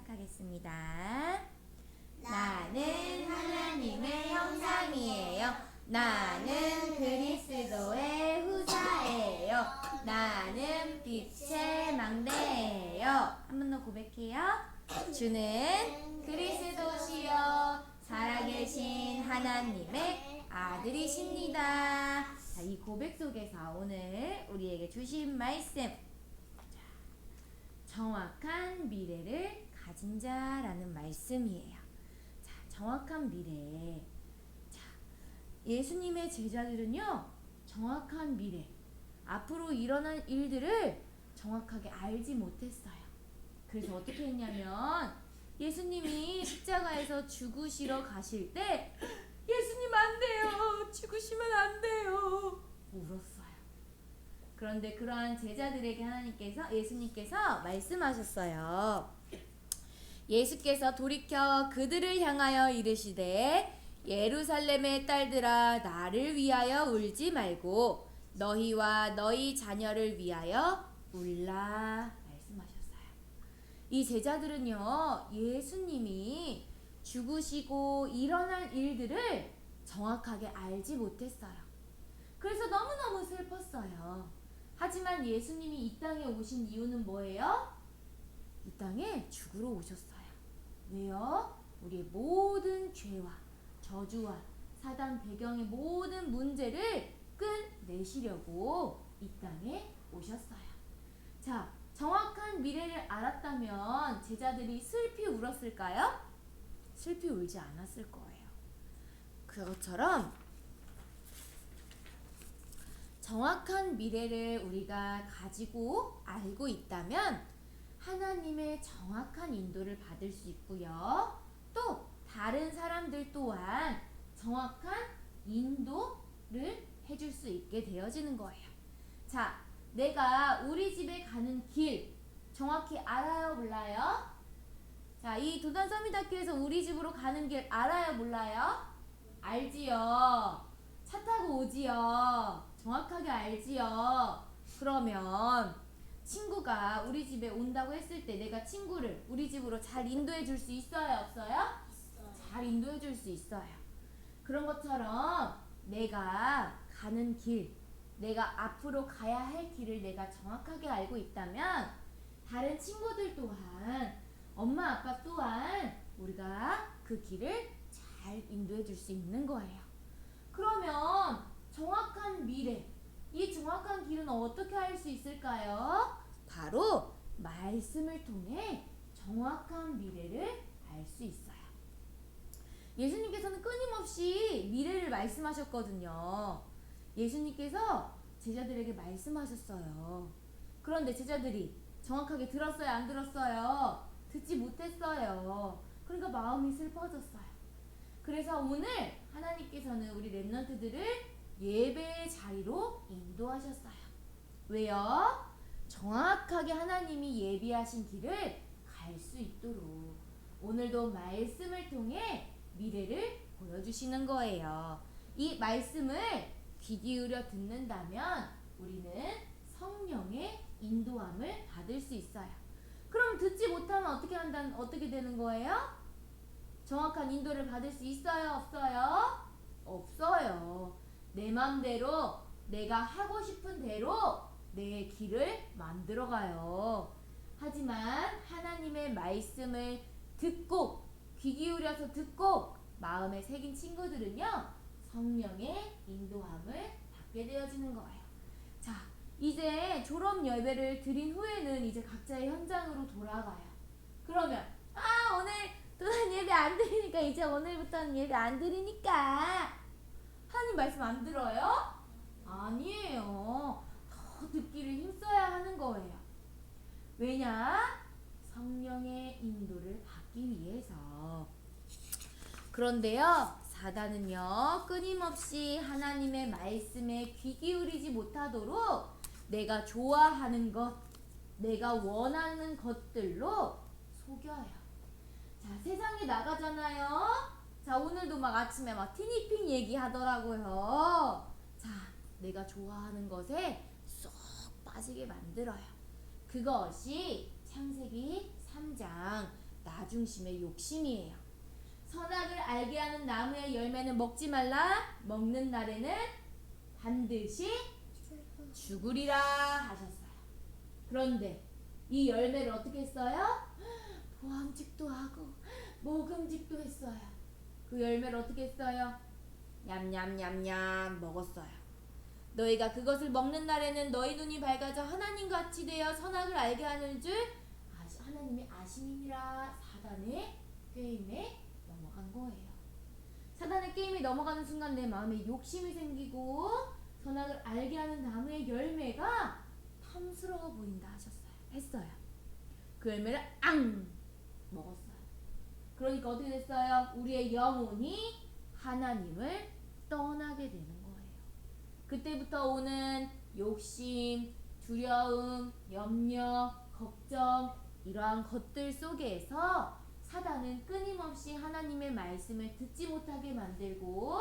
시작하겠습니다. 나는 하나님의 형상이에요. 나는 그리스도의 후사예요. 나는 빛의 망대예요. 한 번 더 고백해요. 주는 그리스도시요 살아계신 하나님의 아들이십니다. 자, 이 고백 속에서 오늘 우리에게 주신 말씀, 정확한 미래를 가진 자라는 말씀이에요. 자, 정확한 미래. 자, 예수님의 제자들은요, 정확한 미래, 앞으로 일어날 일들을 정확하게 알지 못했어요. 그래서 어떻게 했냐면, 예수님이 십자가에서 죽으시러 가실 때, 예수님 안 돼요, 죽으시면 안 돼요, 울었어요. 그런데 그러한 제자들에게 예수님께서 말씀하셨어요. 예수께서 돌이켜 그들을 향하여 이르시되, 예루살렘의 딸들아, 나를 위하여 울지 말고 너희와 너희 자녀를 위하여 울라 말씀하셨어요. 이 제자들은요, 예수님이 죽으시고 일어날 일들을 정확하게 알지 못했어요. 그래서 너무너무 슬펐어요. 하지만 예수님이 이 땅에 오신 이유는 뭐예요? 이 땅에 죽으러 오셨어요. 왜요? 우리의 모든 죄와 저주와 사단 배경의 모든 문제를 끝내시려고 이 땅에 오셨어요. 자, 정확한 미래를 알았다면 제자들이 슬피 울었을까요? 슬피 울지 않았을 거예요. 그것처럼 정확한 미래를 우리가 가지고 알고 있다면 하나님의 정확한 인도를 받을 수 있고요. 또 다른 사람들 또한 정확한 인도를 해줄 수 있게 되어지는 거예요. 자, 내가 우리 집에 가는 길 정확히 알아요, 몰라요? 자, 이 도단서미다교에서 우리 집으로 가는 길 알아요, 몰라요? 알지요. 차 타고 오지요. 정확하게 알지요. 그러면 친구가 우리 집에 온다고 했을 때 내가 친구를 우리 집으로 잘 인도해 줄 수 있어요, 없어요? 잘 인도해 줄 수 있어요. 그런 것처럼 내가 가는 길, 내가 앞으로 가야 할 길을 내가 정확하게 알고 있다면 다른 친구들 또한, 엄마 아빠 또한 우리가 그 길을 잘 인도해 줄 수 있는 거예요. 그러면 정확한 미래, 이 정확한 길은 어떻게 할 수 있을까요? 바로 말씀을 통해 정확한 미래를 알 수 있어요. 예수님께서는 끊임없이 미래를 말씀하셨거든요. 예수님께서 제자들에게 말씀하셨어요. 그런데 제자들이 정확하게 들었어요, 안 들었어요? 듣지 못했어요. 그러니까 마음이 슬퍼졌어요. 그래서 오늘 하나님께서는 우리 렘넌트들을 예배의 자리로 인도하셨어요. 왜요? 정확하게 하나님이 예비하신 길을 갈 수 있도록 오늘도 말씀을 통해 미래를 보여주시는 거예요. 이 말씀을 귀 기울여 듣는다면 우리는 성령의 인도함을 받을 수 있어요. 그럼 듣지 못하면 어떻게 되는 거예요? 정확한 인도를 받을 수 있어요, 없어요? 없어요. 내 맘대로 내가 하고 싶은 대로 내 길을 만들어가요. 하지만 하나님의 말씀을 듣고 귀 기울여서 듣고 마음에 새긴 친구들은요, 성령의 인도함을 받게 되어지는 거예요. 자, 이제 졸업 예배를 드린 후에는 이제 각자의 현장으로 돌아가요. 그러면 오늘 또한 예배 안 드리니까 이제 오늘부터는 예배 안 드리니까 하나님 말씀 안 들어요? 아니에요. 더 듣기를 힘써야 하는 거예요. 왜냐? 성령의 인도를 받기 위해서. 그런데요, 사단은요, 끊임없이 하나님의 말씀에 귀 기울이지 못하도록 내가 좋아하는 것, 내가 원하는 것들로 속여요. 자, 세상에 나가잖아요. 자, 오늘도 막 아침에 막 티니핑 얘기하더라고요. 자, 내가 좋아하는 것에 쏙 빠지게 만들어요. 그것이 창세기 3장 자중심의 욕심이에요. 선악을 알게 하는 나무의 열매는 먹지 말라. 먹는 날에는 반드시 죽으리라 하셨어요. 그런데 이 열매를 어떻게 했어요? 보암직도 하고 먹음직도 했어요. 그 열매를 어떻게 했어요? 냠냠냠냠 먹었어요. 너희가 그것을 먹는 날에는 너희 눈이 밝아져 하나님같이 되어 선악을 알게 하는 줄 하나님의 아심이니라. 사단의 게임에 넘어간 거예요. 사단의 게임에 넘어가는 순간 내 마음에 욕심이 생기고 선악을 알게 하는 나무의 열매가 탐스러워 보인다 했어요. 그 열매를 먹었어요. 그러니까 어떻게 됐어요? 우리의 영혼이 하나님을 떠나게 되는 거예요. 그때부터 오는 욕심, 두려움, 염려, 걱정, 이러한 것들 속에서 사단은 끊임없이 하나님의 말씀을 듣지 못하게 만들고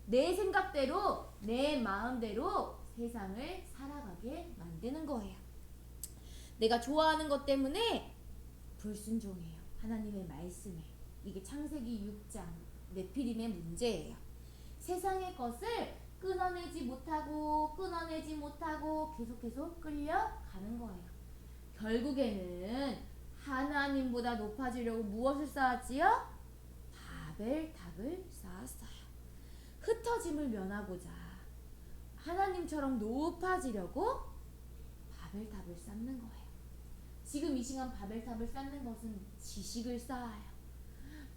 내 생각대로, 내 마음대로 세상을 살아가게 만드는 거예요. 내가 좋아하는 것 때문에 불순종해요. 하나님의 말씀에. 이게 창세기 6장 네피림의 문제예요. 세상의 것을 끊어내지 못하고 계속 끌려가는 거예요. 결국에는 하나님보다 높아지려고 무엇을 쌓았지요? 바벨탑을 쌓았어요. 흩어짐을 면하고자 하나님처럼 높아지려고 바벨탑을 쌓는 거예요. 지금 이 시간 바벨탑을 쌓는 것은 지식을 쌓아요.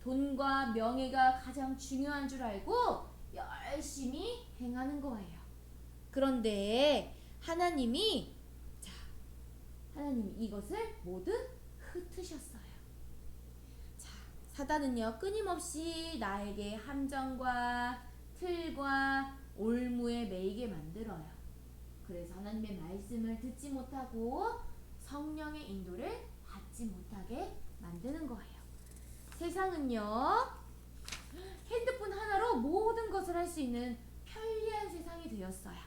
돈과 명예가 가장 중요한 줄 알고 열심히 행하는 거예요. 그런데 하나님이 이것을 모두 흩으셨어요. 자, 사단은요 끊임없이 나에게 함정과 틀과 올무에 매이게 만들어요. 그래서 하나님의 말씀을 듣지 못하고 성령의 인도를 받지 못하게 만드는 거예요. 세상은요 핸드폰 하나로 모든 것을 할 수 있는 편리한 세상이 되었어요.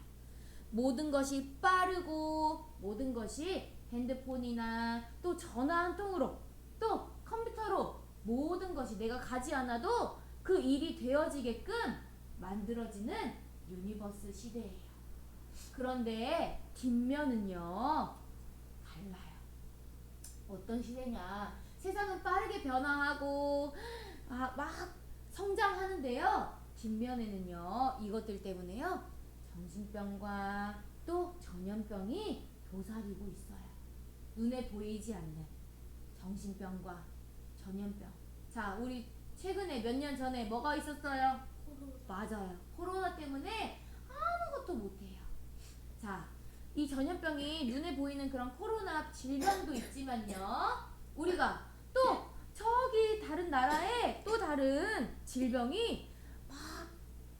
모든 것이 빠르고 모든 것이 핸드폰이나 또 전화 한 통으로 또 컴퓨터로 모든 것이 내가 가지 않아도 그 일이 되어지게끔 만들어지는 유니버스 시대예요. 그런데 뒷면은요 달라요. 어떤 시대냐? 세상은 빠르게 변화하고 막 성장하는데요. 뒷면에는요 이것들 때문에요 정신병과 또 전염병이 도사리고 있어요. 눈에 보이지 않는 정신병과 전염병. 자, 우리 최근에 몇 년 전에 뭐가 있었어요? 맞아요. 코로나 때문에 아무것도 못해요. 자, 이 전염병이 눈에 보이는 그런 코로나 질병도 있지만요. 우리가 또 저기 다른 나라에 또 다른 질병이 막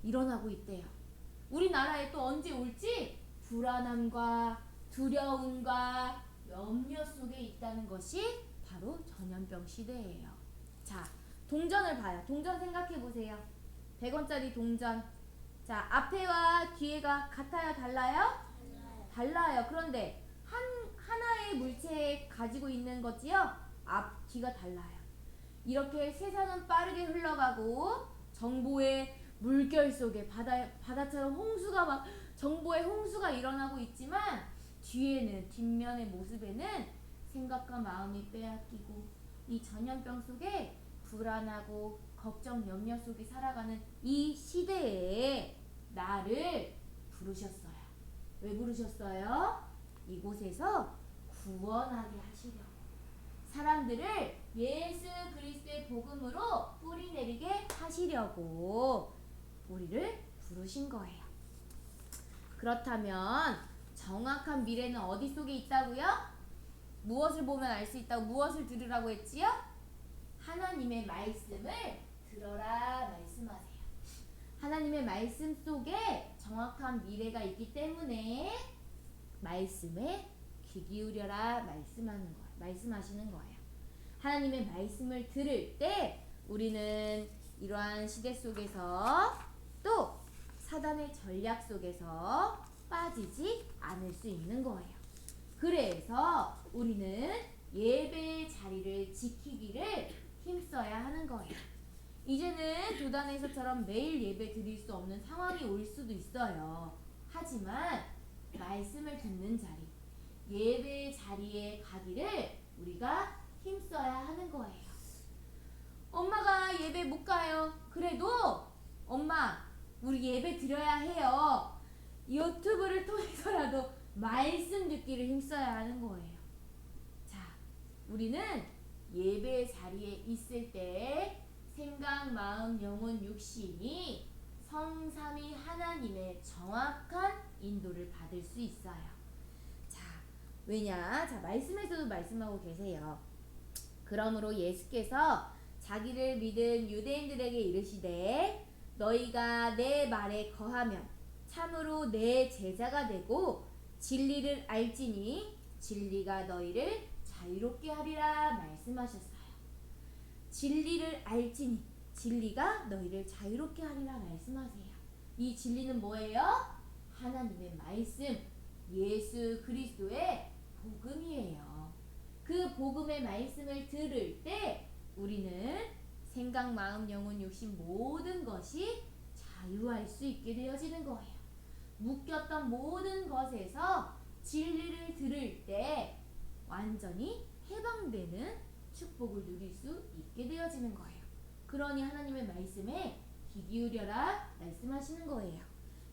일어나고 있대요. 우리나라에 또 언제 올지 불안함과 두려움과 염려 속에 있다는 것이 바로 전염병 시대예요. 자, 동전을 봐요. 동전 생각해 보세요. 100원짜리 동전. 자, 앞에와 뒤에가 같아요? 달라요? 달라요. 그런데 하나의 물체에 가지고 있는 거지요? 앞, 뒤가 달라요. 이렇게 세상은 빠르게 흘러가고 정보의 물결 속에 바다처럼 홍수가 막 정보의 홍수가 일어나고 있지만 뒷면의 모습에는 생각과 마음이 빼앗기고 이 전염병 속에 불안하고 걱정 염려 속에 살아가는 이 시대에 나를 부르셨어요. 왜 부르셨어요? 이곳에서 구원하게 하시려고. 사람들을 예수 그리스도의 복음으로 뿌리내리게 하시려고 우리를 부르신 거예요. 그렇다면 정확한 미래는 어디 속에 있다고요? 무엇을 보면 알 수 있다고? 무엇을 들으라고 했지요? 하나님의 말씀을 들어라 말씀하세요. 하나님의 말씀 속에 정확한 미래가 있기 때문에 말씀에 귀 기울여라 말씀하시는 거예요. 하나님의 말씀을 들을 때 우리는 이러한 시대 속에서 또 사단의 전략 속에서 빠지지 않을 수 있는 거예요. 그래서 우리는 예배의 자리를 지키기를 힘써야 하는 거예요. 이제는 도단에서처럼 매일 예배 드릴 수 없는 상황이 올 수도 있어요. 하지만 말씀을 듣는 자리, 예배 자리에 가기를 우리가 힘써야 하는 거예요. 엄마가 예배 못 가요. 그래도 엄마, 우리 예배 드려야 해요. 유튜브를 통해서라도 말씀 듣기를 힘써야 하는 거예요. 자, 우리는 예배 자리에 있을 때 생각, 마음, 영혼, 육신이 성삼위 하나님의 정확한 인도를 받을 수 있어요. 자, 왜냐? 자, 말씀에서도 말씀하고 계세요. 그러므로 예수께서 자기를 믿은 유대인들에게 이르시되 너희가 내 말에 거하면 참으로 내 제자가 되고 진리를 알지니 진리가 너희를 자유롭게 하리라 말씀하셨어요. 진리를 알지니 진리가 너희를 자유롭게 하리라 말씀하세요. 이 진리는 뭐예요? 하나님의 말씀, 예수 그리스도의 복음이에요. 그 복음의 말씀을 들을 때 우리는 생각, 마음, 영혼, 육신 모든 것이 자유할 수 있게 되어지는 거예요. 묶였던 모든 것에서 진리를 들을 때 완전히 해방되는 축복을 누릴 수 있게 되어지는 거예요. 그러니 하나님의 말씀에 귀 기울여라 말씀하시는 거예요.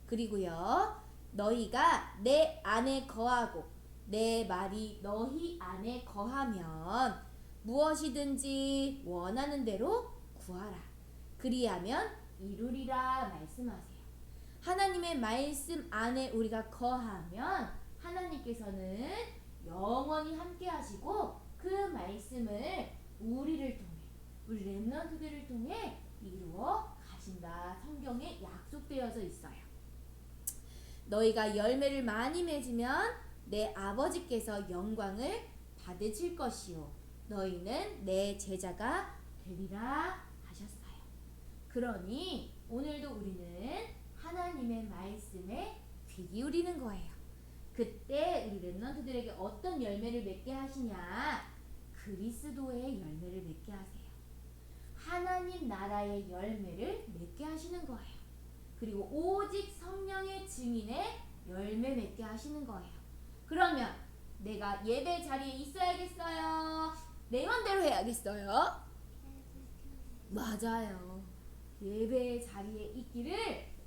그리고요, 너희가 내 안에 거하고 내 말이 너희 안에 거하면 무엇이든지 원하는 대로 구하라. 그리하면 이루리라 말씀하세요. 하나님의 말씀 안에 우리가 거하면 하나님께서는 영원히 함께 하시고 그 말씀을 우리를 통해, 우리 렘넌트들을 통해 이루어 가신다. 성경에 약속되어져 있어요. 너희가 열매를 많이 맺으면 내 아버지께서 영광을 받으실 것이요 너희는 내 제자가 되리라 하셨어요. 그러니 오늘도 우리는 하나님의 말씀에 귀 기울이는 거예요. 그때 우리 렘넌트들에게 어떤 열매를 맺게 하시냐? 그리스도의 열매를 맺게 하세요. 하나님 나라의 열매를 맺게 하시는 거예요. 그리고 오직 성령의 증인의 열매 맺게 하시는 거예요. 그러면 내가 예배 자리에 있어야겠어요? 내 맘대로 해야겠어요? 맞아요. 예배 자리에 있기를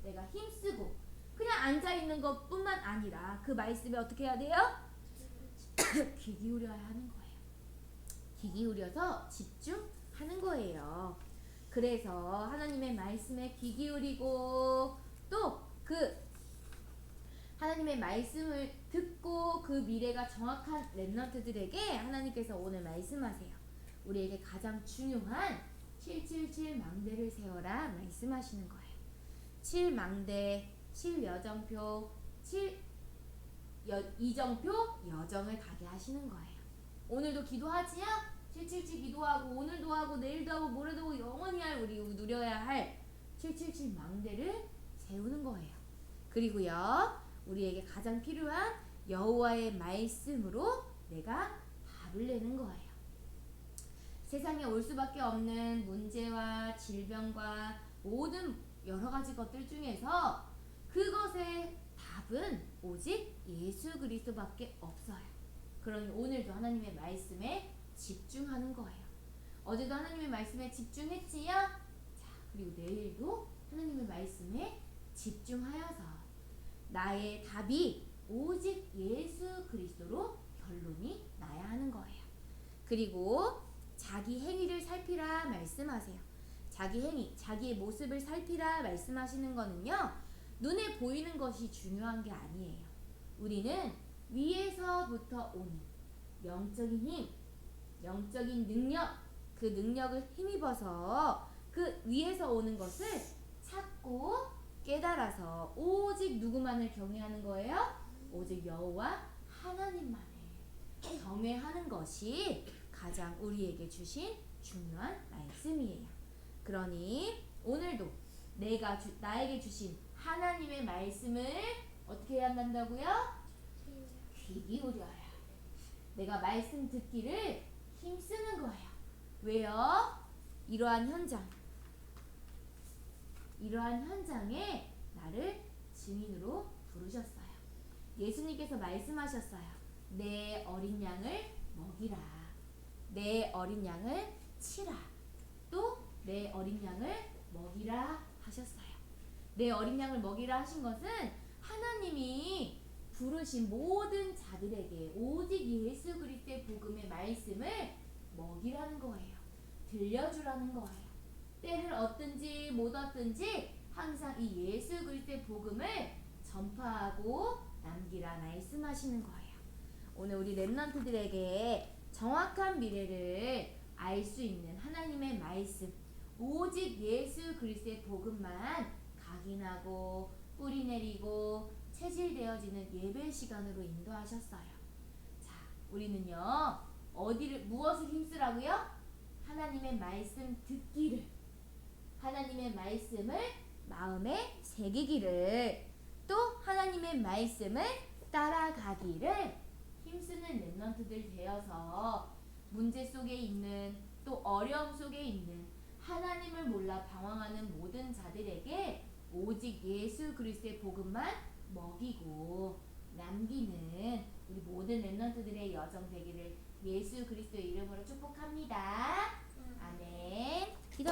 내가 힘쓰고 그냥 앉아있는 것 뿐만 아니라 그 말씀에 어떻게 해야 돼요? 귀 기울여야 하는 거예요. 귀 기울여서 집중하는 거예요. 그래서 하나님의 말씀에 귀 기울이고 또 그 하나님의 말씀을 듣고 그 미래가 정확한 렘넌트들에게 하나님께서 오늘 말씀하세요. 우리에게 가장 중요한 777 망대를 세워라 말씀하시는 거예요. 7망대, 7여정표, 7이정표 여정을 가게 하시는 거예요. 오늘도 기도하지요? 777 기도하고 오늘도 하고 내일도 하고 모레도 하고 영원히 우리 누려야 할 777 망대를 세우는 거예요. 그리고요, 우리에게 가장 필요한 여호와의 말씀으로 내가 답을 내는 거예요. 세상에 올 수밖에 없는 문제와 질병과 모든 여러 가지 것들 중에서 그것의 답은 오직 예수 그리스도밖에 없어요. 그러니 오늘도 하나님의 말씀에 집중하는 거예요. 어제도 하나님의 말씀에 집중했지요? 자, 그리고 내일도 하나님의 말씀에 집중하여서 나의 답이 오직 예수 그리스도로 결론이 나야 하는 거예요. 그리고 자기 행위를 살피라 말씀하세요. 자기 행위, 자기의 모습을 살피라 말씀하시는 거는요, 눈에 보이는 것이 중요한 게 아니에요. 우리는 위에서부터 오는 영적인 힘, 영적인 능력, 그 능력을 힘입어서 그 위에서 오는 것을 찾고 깨달아서 오직 누구만을 경외하는 거예요? 오직 여호와 하나님만을 경외하는 것이 가장 우리에게 주신 중요한 말씀이에요. 그러니 오늘도 나에게 주신 하나님의 말씀을 어떻게 해야 한다고요? 귀 기울여야. 내가 말씀 듣기를 힘쓰는 거예요. 왜요? 이러한 현장에 나를 증인으로 부르셨어요. 예수님께서 말씀하셨어요. 내 어린 양을 먹이라. 내 어린 양을 치라. 또 내 어린 양을 먹이라 하셨어요. 내 어린 양을 먹이라 하신 것은 하나님이 부르신 모든 자들에게 오직 예수 그리스도의 복음의 말씀을 먹이라는 거예요. 들려주라는 거예요. 때를 얻든지 못 얻든지 항상 이 예수 그리스도의 복음을 전파하고 남기라 말씀하시는 거예요. 오늘 우리 렘넌트들에게 정확한 미래를 알 수 있는 하나님의 말씀, 오직 예수 그리스도의 복음만 각인하고 뿌리 내리고 체질되어지는 예배 시간으로 인도하셨어요. 자, 우리는요, 무엇을 힘쓰라고요? 하나님의 말씀 듣기를, 하나님의 말씀을 마음에 새기기를, 또 하나님의 말씀을 따라가기를 힘쓰는 렘넌트들 되어서 문제 속에 있는, 또 어려움 속에 있는, 하나님을 몰라 방황하는 모든 자들에게 오직 예수 그리스도의 복음만 먹이고 남기는 우리 모든 렘넌트들의 여정 되기를 예수 그리스도의 이름으로 축복합니다. 아멘. 기도.